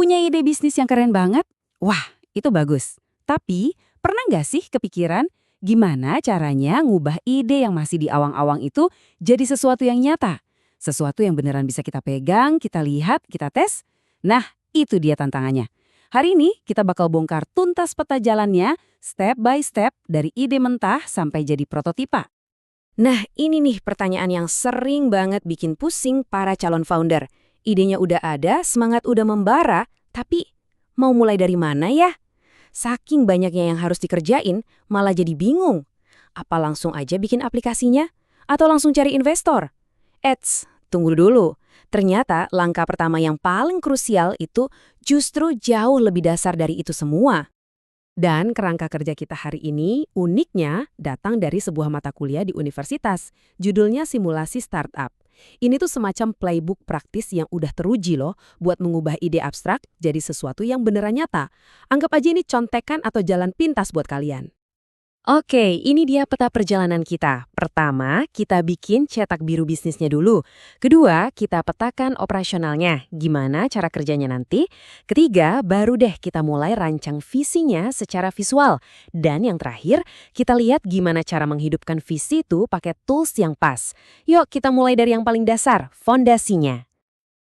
Punya ide bisnis yang keren banget? Wah, itu bagus. Tapi, pernah nggak sih kepikiran gimana caranya ngubah ide yang masih di awang-awang itu jadi sesuatu yang nyata? Sesuatu yang beneran bisa kita pegang, kita lihat, kita tes? Nah, itu dia tantangannya. Hari ini kita bakal bongkar tuntas peta jalannya, step by step dari ide mentah sampai jadi prototipa. Nah, ini nih pertanyaan yang sering banget bikin pusing para calon founder. Idenya udah ada, semangat udah membara, tapi mau mulai dari mana ya? Saking banyaknya yang harus dikerjain, malah jadi bingung. Apa langsung aja bikin aplikasinya? Atau langsung cari investor? Tunggu dulu. Ternyata langkah pertama yang paling krusial itu justru jauh lebih dasar dari itu semua. Dan kerangka kerja kita hari ini uniknya datang dari sebuah mata kuliah di universitas. Judulnya Simulasi Startup. Ini tuh semacam playbook praktis yang udah teruji loh buat mengubah ide abstrak jadi sesuatu yang beneran nyata. Anggap aja ini contekan atau jalan pintas buat kalian. Oke, ini dia peta perjalanan kita. Pertama, kita bikin cetak biru bisnisnya dulu. Kedua, kita petakan operasionalnya, gimana cara kerjanya nanti. Ketiga, baru deh kita mulai rancang visinya secara visual. Dan yang terakhir, kita lihat gimana cara menghidupkan visi itu pakai tools yang pas. Yuk, kita mulai dari yang paling dasar, fondasinya.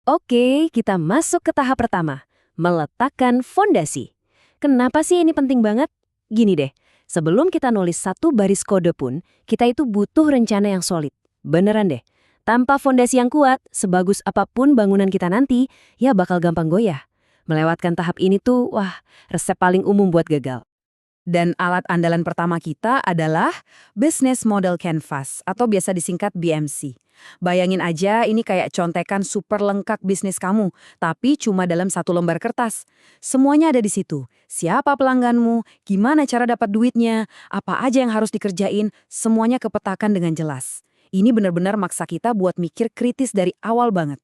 Oke, kita masuk ke tahap pertama, meletakkan fondasi. Kenapa sih ini penting banget? Gini deh. Sebelum kita nulis satu baris kode pun, kita itu butuh rencana yang solid. Beneran deh. Tanpa fondasi yang kuat, sebagus apapun bangunan kita nanti, ya bakal gampang goyah. Melewatkan tahap ini tuh, resep paling umum buat gagal. Dan alat andalan pertama kita adalah Business Model Canvas atau biasa disingkat BMC. Bayangin aja ini kayak contekan super lengkap bisnis kamu, tapi cuma dalam satu lembar kertas. Semuanya ada di situ. Siapa pelangganmu, gimana cara dapat duitnya, apa aja yang harus dikerjain, semuanya kepetakan dengan jelas. Ini benar-benar maksa kita buat mikir kritis dari awal banget.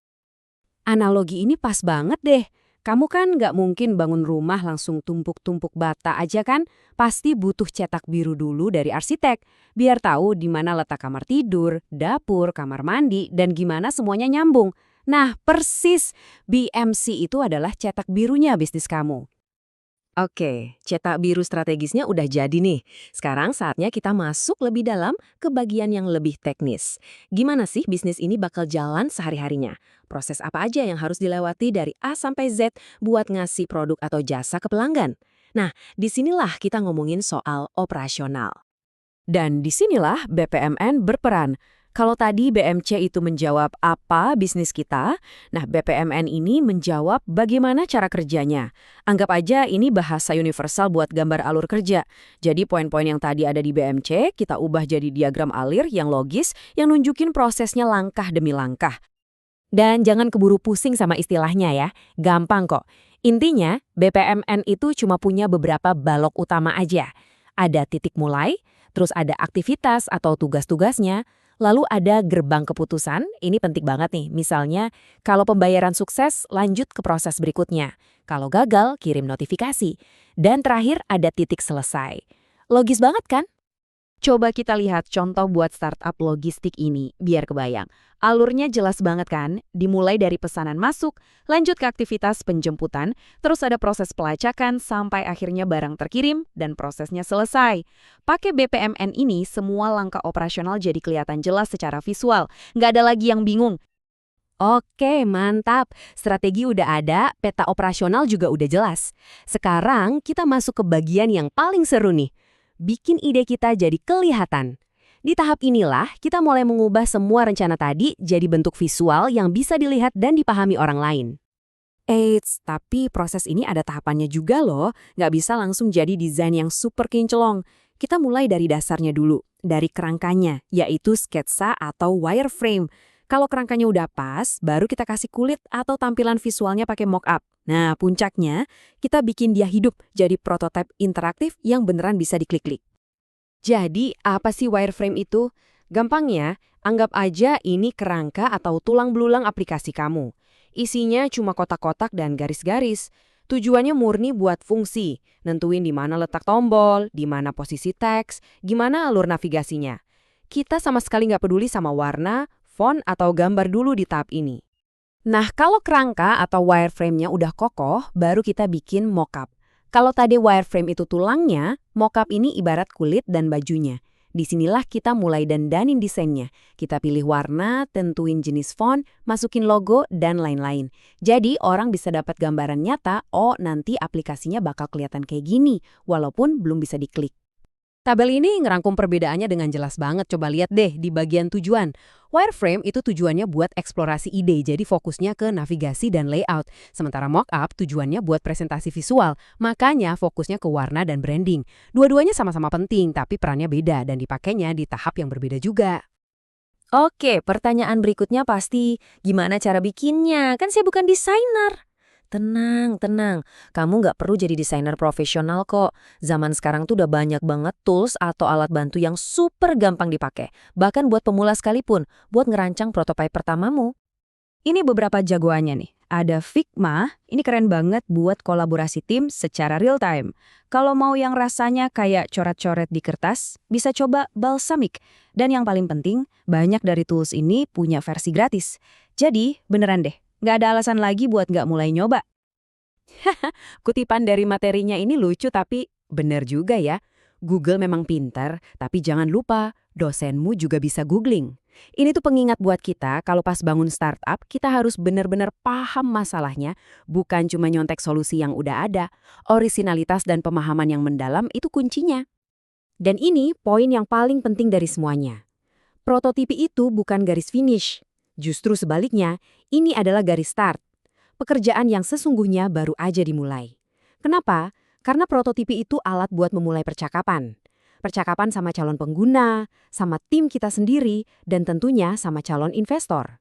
Analogi ini pas banget deh. Kamu kan nggak mungkin bangun rumah langsung tumpuk-tumpuk bata aja kan? Pasti butuh cetak biru dulu dari arsitek, biar tahu di mana letak kamar tidur, dapur, kamar mandi, dan gimana semuanya nyambung. Nah, persis BMC itu adalah cetak birunya bisnis kamu. Oke, cetak biru strategisnya udah jadi nih. Sekarang saatnya kita masuk lebih dalam ke bagian yang lebih teknis. Gimana sih bisnis ini bakal jalan sehari-harinya? Proses apa aja yang harus dilewati dari A sampai Z buat ngasih produk atau jasa ke pelanggan? Nah, disinilah kita ngomongin soal operasional. Dan disinilah BPMN berperan. Kalau tadi BMC itu menjawab apa bisnis kita, nah BPMN ini menjawab bagaimana cara kerjanya. Anggap aja ini bahasa universal buat gambar alur kerja. Jadi poin-poin yang tadi ada di BMC, kita ubah jadi diagram alir yang logis, yang nunjukin prosesnya langkah demi langkah. Dan jangan keburu pusing sama istilahnya ya, gampang kok. Intinya, BPMN itu cuma punya beberapa balok utama aja. Ada titik mulai, terus ada aktivitas atau tugas-tugasnya, lalu ada gerbang keputusan, ini penting banget nih. Misalnya, kalau pembayaran sukses, lanjut ke proses berikutnya. Kalau gagal, kirim notifikasi. Dan terakhir ada titik selesai. Logis banget kan? Coba kita lihat contoh buat startup logistik ini, biar kebayang. Alurnya jelas banget kan? Dimulai dari pesanan masuk, lanjut ke aktivitas penjemputan, terus ada proses pelacakan sampai akhirnya barang terkirim dan prosesnya selesai. Pakai BPMN ini, semua langkah operasional jadi kelihatan jelas secara visual. Nggak ada lagi yang bingung. Oke, mantap. Strategi udah ada, peta operasional juga udah jelas. Sekarang kita masuk ke bagian yang paling seru nih. Bikin ide kita jadi kelihatan. Di tahap inilah, kita mulai mengubah semua rencana tadi jadi bentuk visual yang bisa dilihat dan dipahami orang lain. Tapi proses ini ada tahapannya juga loh. Nggak bisa langsung jadi desain yang super kinclong. Kita mulai dari dasarnya dulu, dari kerangkanya, yaitu sketsa atau wireframe. Kalau kerangkanya udah pas, baru kita kasih kulit atau tampilan visualnya pakai mock-up. Nah, puncaknya, kita bikin dia hidup jadi prototipe interaktif yang beneran bisa diklik-klik. Jadi, apa sih wireframe itu? Gampangnya, anggap aja ini kerangka atau tulang belulang aplikasi kamu. Isinya cuma kotak-kotak dan garis-garis. Tujuannya murni buat fungsi, nentuin di mana letak tombol, di mana posisi teks, gimana alur navigasinya. Kita sama sekali nggak peduli sama warna, font, atau gambar dulu di tahap ini. Nah, kalau kerangka atau wireframe-nya udah kokoh, baru kita bikin mockup. Kalau tadi wireframe itu tulangnya, mockup ini ibarat kulit dan bajunya. Disinilah kita mulai dandanin desainnya. Kita pilih warna, tentuin jenis font, masukin logo, dan lain-lain. Jadi orang bisa dapat gambaran nyata, oh nanti aplikasinya bakal kelihatan kayak gini, walaupun belum bisa diklik. Tabel ini ngerangkum perbedaannya dengan jelas banget. Coba lihat deh di bagian tujuan. Wireframe itu tujuannya buat eksplorasi ide, jadi fokusnya ke navigasi dan layout. Sementara mockup tujuannya buat presentasi visual, makanya fokusnya ke warna dan branding. Dua-duanya sama-sama penting, tapi perannya beda dan dipakainya di tahap yang berbeda juga. Oke, pertanyaan berikutnya pasti, gimana cara bikinnya? Kan saya bukan desainer. Tenang, tenang. Kamu nggak perlu jadi desainer profesional kok. Zaman sekarang tuh udah banyak banget tools atau alat bantu yang super gampang dipakai. Bahkan buat pemula sekalipun, buat ngerancang prototipe pertamamu. Ini beberapa jagoannya nih. Ada Figma, ini keren banget buat kolaborasi tim secara real time. Kalau mau yang rasanya kayak coret-coret di kertas, bisa coba Balsamic. Dan yang paling penting, banyak dari tools ini punya versi gratis. Jadi, beneran deh, nggak ada alasan lagi buat nggak mulai nyoba. Kutipan dari materinya ini lucu tapi bener juga ya. Google memang pintar, tapi jangan lupa dosenmu juga bisa googling. Ini tuh pengingat buat kita kalau pas bangun startup, kita harus benar-benar paham masalahnya, bukan cuma nyontek solusi yang udah ada. Orisinalitas dan pemahaman yang mendalam itu kuncinya. Dan ini poin yang paling penting dari semuanya. Prototipe itu bukan garis finish. Justru sebaliknya, ini adalah garis start. Pekerjaan yang sesungguhnya baru aja dimulai. Kenapa? Karena prototipe itu alat buat memulai percakapan. Percakapan sama calon pengguna, sama tim kita sendiri, dan tentunya sama calon investor.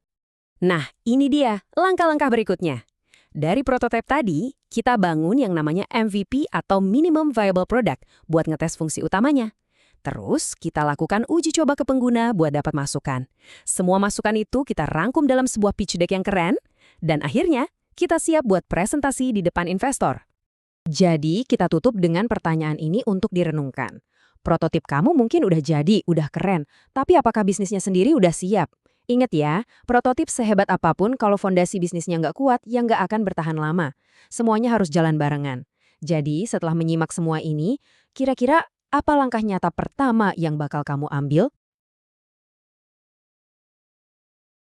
Nah, ini dia langkah-langkah berikutnya. Dari prototipe tadi, kita bangun yang namanya MVP atau Minimum Viable Product buat ngetes fungsi utamanya. Terus, kita lakukan uji coba ke pengguna buat dapat masukan. Semua masukan itu kita rangkum dalam sebuah pitch deck yang keren, dan akhirnya kita siap buat presentasi di depan investor. Jadi, kita tutup dengan pertanyaan ini untuk direnungkan. Prototip kamu mungkin udah jadi, udah keren, tapi apakah bisnisnya sendiri udah siap? Ingat ya, prototip sehebat apapun kalau fondasi bisnisnya nggak kuat, ya nggak akan bertahan lama. Semuanya harus jalan barengan. Jadi, setelah menyimak semua ini, kira-kira apa langkah nyata pertama yang bakal kamu ambil?